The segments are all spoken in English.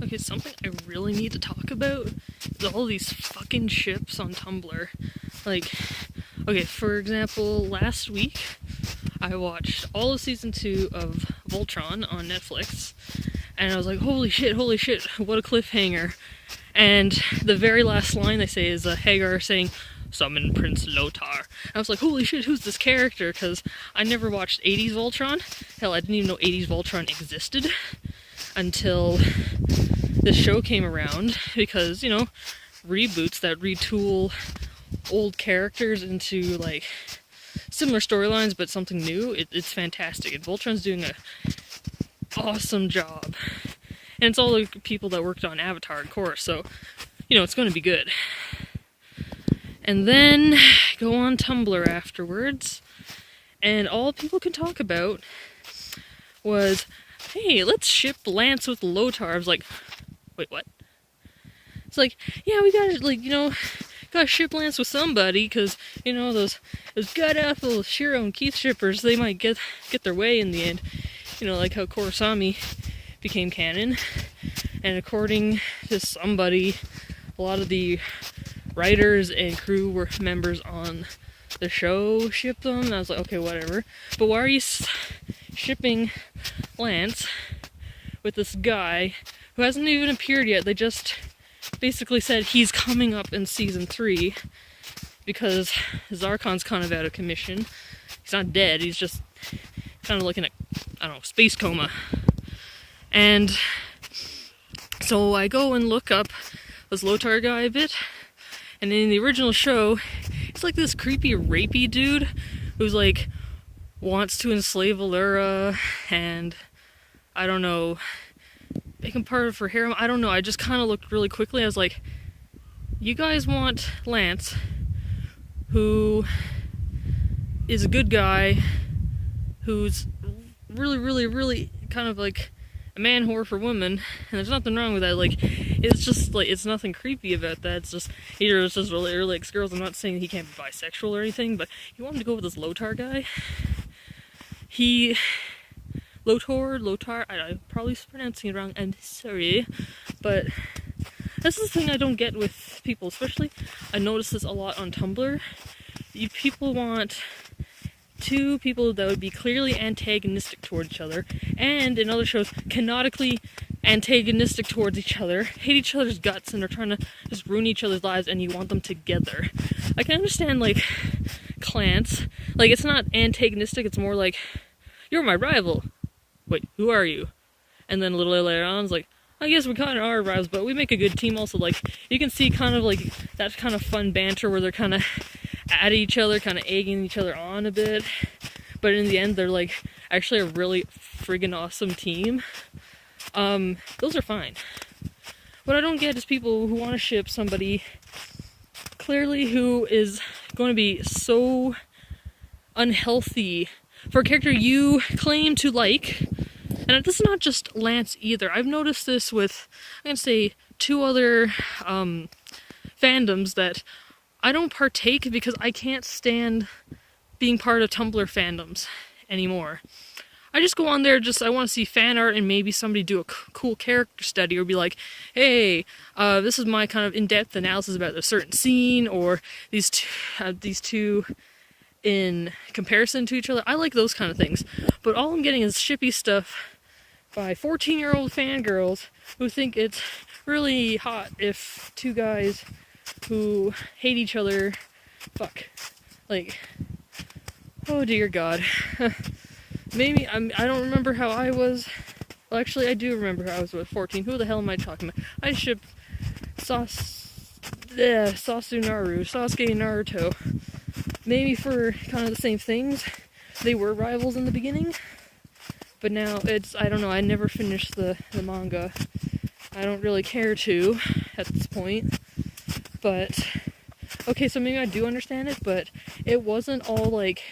Okay, something I really need to talk about is all these fucking ships on Tumblr. Like, okay, for example, last week I watched all of season 2 of Voltron on Netflix, and I was like, holy shit, what a cliffhanger. And the very last line they say is Hagar saying, "Summon Prince Lothar." I was like, holy shit, who's this character? Because I never watched 80s Voltron. Hell, I didn't even know 80s Voltron existed until this show came around, because, you know, reboots that retool old characters into, like, similar storylines but something new, it's fantastic. And Voltron's doing a awesome job. And it's all the people that worked on Avatar, of course, so, you know, it's going to be good. And then go on Tumblr afterwards, and all people could talk about was, hey, let's ship Lance with Lothar. I was like, wait, what? It's like, yeah, we gotta, like, you know, gotta ship Lance with somebody, because, you know, those god-awful Shiro and Keith shippers, they might get their way in the end. You know, like how Korosami became canon, and according to somebody, a lot of the writers and crew were members on the show shipped them, and I was like, okay, whatever. But why are you shipping Lance with this guy who hasn't even appeared yet? They just basically said he's coming up in season 3 because Zarkon's kind of out of commission. He's not dead, he's just kind of looking at, I don't know, space coma. And so I go and look up this Lothar guy a bit, and in the original show, it's like this creepy, rapey dude who's like, wants to enslave Allura, and I don't know, make him part of her harem. I don't know, I just kind of looked really quickly, I was like, you guys want Lance, who is a good guy, who's really kind of like a man whore for women, and there's nothing wrong with that. Like, it's just like, it's nothing creepy about that. It's just, either it's just really likes girls. I'm not saying he can't be bisexual or anything, but you want him to go with this Lothar guy. Lothar, I'm probably pronouncing it wrong, I'm sorry, but this is the thing I don't get with people, especially, I notice this a lot on Tumblr. People want two people that would be clearly antagonistic towards each other, and in other shows, canonically antagonistic towards each other, hate each other's guts, and are trying to just ruin each other's lives, and you want them together. I can understand, like, clans. Like, it's not antagonistic, it's more like, you're my rival. Wait, who are you? And then a little later on, it's like, I guess we kind of are rivals, but we make a good team also. Like, you can see kind of like that kind of fun banter where they're kind of at each other, kind of egging each other on a bit, but in the end they're like actually a really friggin' awesome team. Those are fine. What I don't get is people who want to ship somebody clearly who is going to be so unhealthy for a character you claim to like. And this is not just Lance either. I've noticed this with, I'm going to say, 2 other fandoms that I don't partake because I can't stand being part of Tumblr fandoms anymore. I just go on there, I want to see fan art and maybe somebody do a cool character study or be like, hey, this is my kind of in-depth analysis about a certain scene, or these two in comparison to each other. I like those kind of things. But all I'm getting is shippy stuff by 14-year-old fangirls who think it's really hot if 2 guys who hate each other fuck. Like, oh dear God. Maybe, I don't remember how I was. Well, actually, I do remember how I was with 14. Who the hell am I talking about? I ship Sasuke and Naruto. Maybe for kind of the same things. They were rivals in the beginning, but now it's, I don't know, I never finished the manga. I don't really care to at this point. But, okay, so maybe I do understand it, but it wasn't all like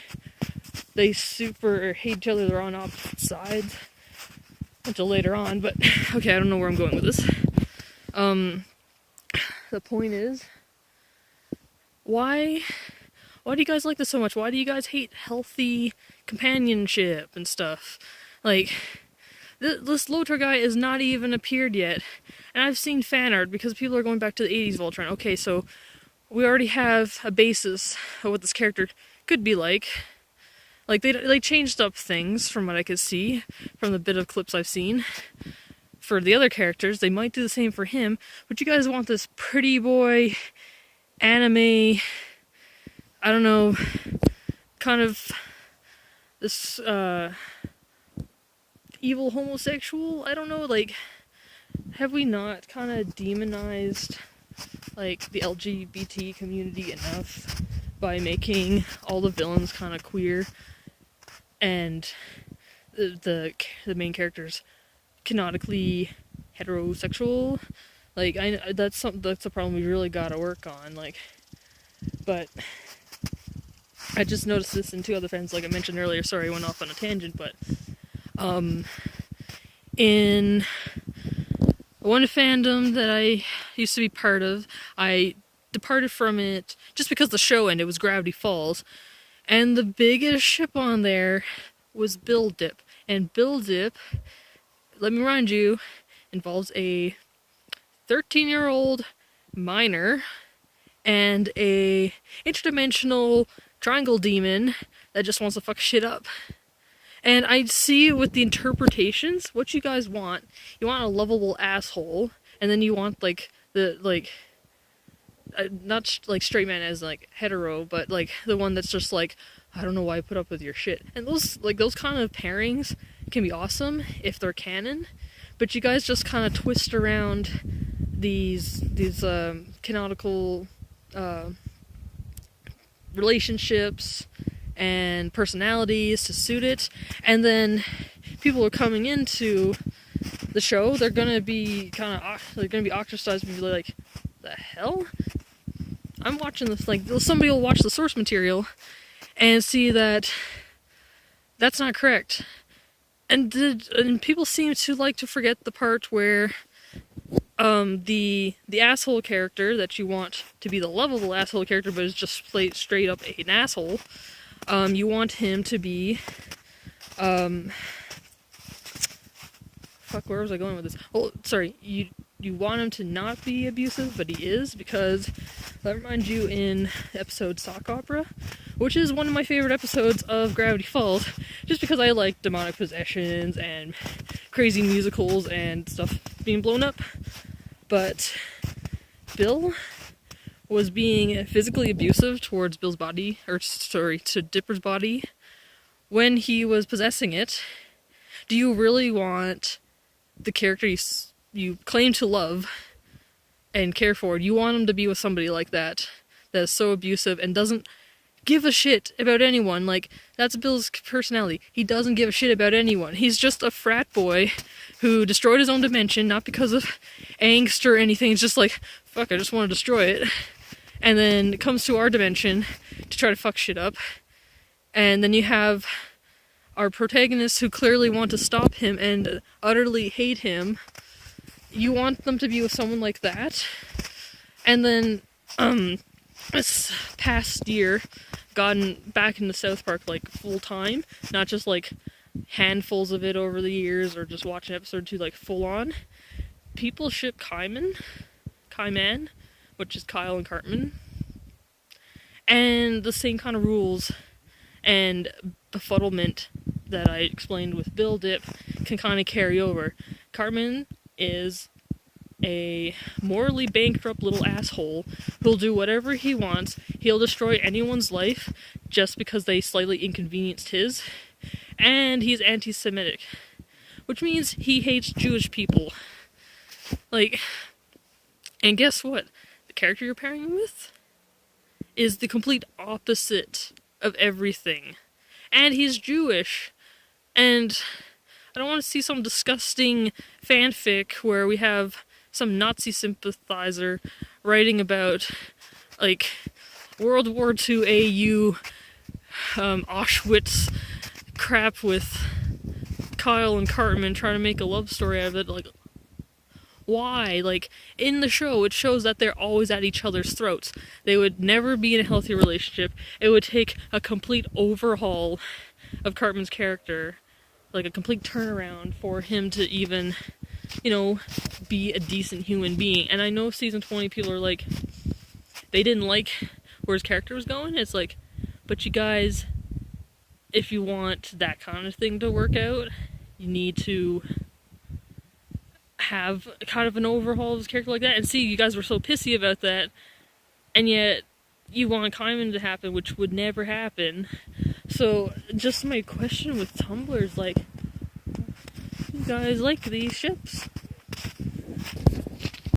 they super hate each other, they're on opposite sides until later on. But okay, I don't know where I'm going with this. The point is, why do you guys like this so much? Why do you guys hate healthy companionship and stuff? Like, This Lothar guy is not even appeared yet. And I've seen fan art because people are going back to the 80s Voltron. Okay, so we already have a basis of what this character could be like. Like, they changed up things from what I could see from the bit of clips I've seen. For the other characters, they might do the same for him, but you guys want this pretty boy, anime, I don't know, kind of this, evil homosexual? I don't know, like, have we not kind of demonized, like, the LGBT community enough by making all the villains kind of queer and the main characters canonically heterosexual? Like, that's a problem we really gotta work on, like, but I just noticed this in two other fans, like I mentioned earlier. Sorry, I went off on a tangent, but in one fandom that I used to be part of, I departed from it just because the show ended. It was Gravity Falls, and the biggest ship on there was Bill Dip. And Bill Dip, let me remind you, involves a 13-year-old minor and a interdimensional triangle demon that just wants to fuck shit up. And I see with the interpretations what you guys want. You want a lovable asshole, and then you want like not like straight man as like hetero, but like the one that's just like, I don't know why I put up with your shit. And those kind of pairings can be awesome if they're canon, but you guys just kind of twist around these canonical relationships and personalities to suit it, and then people are coming into the show, they're gonna be ostracized and be like, the hell? I'm watching this, like, somebody will watch the source material and see that that's not correct. And people seem to like to forget the part where the asshole character that you want to be the lovable asshole character, but is just straight up an asshole, you want him to be, fuck, where was I going with this? Oh, sorry, you want him to not be abusive, but he is, because, let me remind you, in the episode Sock Opera, which is one of my favorite episodes of Gravity Falls, just because I like demonic possessions and crazy musicals and stuff being blown up, but Bill was being physically abusive towards Bill's body, to Dipper's body, when he was possessing it. Do you really want the character you claim to love and care for, you want him to be with somebody like that is so abusive and doesn't give a shit about anyone? Like, that's Bill's personality. He doesn't give a shit about anyone. He's just a frat boy who destroyed his own dimension, not because of angst or anything. It's just like, fuck, I just want to destroy it. And then comes to our dimension to try to fuck shit up. And then you have our protagonists who clearly want to stop him and utterly hate him. You want them to be with someone like that. And then, this past year, gotten back into South Park, like, full time. Not just, like, handfuls of it over the years, or just watching episode 2, like, full on. People ship Kaiman, which is Kyle and Cartman. And the same kind of rules and befuddlement that I explained with Bill Dip can kind of carry over. Cartman is a morally bankrupt little asshole who'll do whatever he wants. He'll destroy anyone's life just because they slightly inconvenienced his. And he's anti-Semitic, which means he hates Jewish people. Like, and guess what? The character you're pairing him with is the complete opposite of everything. And he's Jewish. And I don't want to see some disgusting fanfic where we have some Nazi sympathizer writing about, like, World War II AU Auschwitz crap with Kyle and Cartman trying to make a love story out of it. Like, why? Like, in the show, it shows that they're always at each other's throats. They would never be in a healthy relationship. It would take a complete overhaul of Cartman's character like a complete turnaround for him to even, you know, be a decent human being. And I know season 20 people are like, they didn't like where his character was going. It's like, but you guys, if you want that kind of thing to work out, you need to have kind of an overhaul of his character like that. And see, you guys were so pissy about that, and yet you want Kaiman to happen, which would never happen. So just my question with Tumblr is like, you guys like these ships?